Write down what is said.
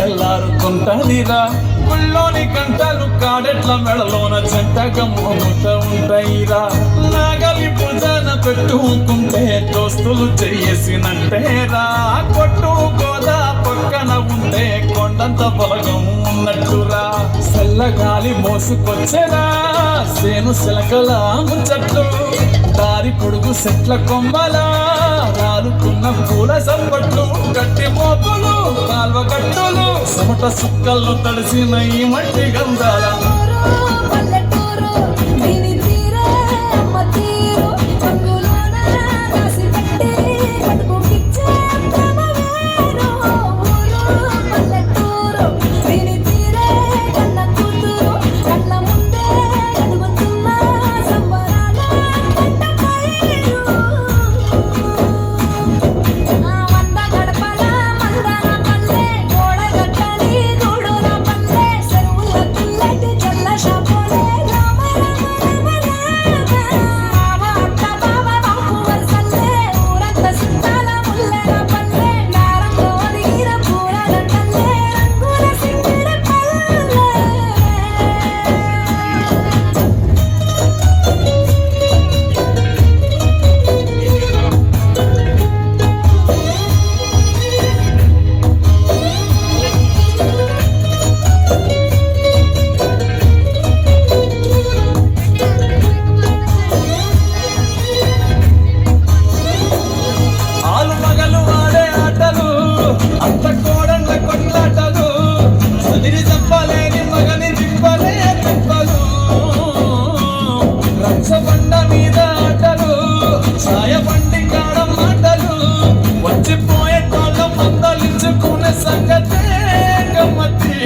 తెల్లారుతుంటదిరా గుళ్ళోని గంటలు కాడెట్ల మెడలోన చెంటగా మోగుత ఉంటాయిరా నాగలి భుజాన పెట్టుకుంటే దోస్తులు చేసినట్టేరా కొట్టు గోదా పక్కన ఉంటే కొండంత బలగం ఉన్నట్టురా చల్లగాలి మోసుకొచ్చేరా సేను శిలకల ముచ్చట్లు దారి పొడుగు చెట్ల కొమ్మలా రాలుకున్న పూల సంపట్లు గట్టి మోపులు కాల్వ గట్టులు సమట సుక్కల్లో తడిసిన ఈ మట్టి గంధాల రచ్చబండ మీద ఆటలు సాయబండి కాడ మాటలు వచ్చిపోయే కాళ్ళ మందలించుకునే సంగతే గమ్మతి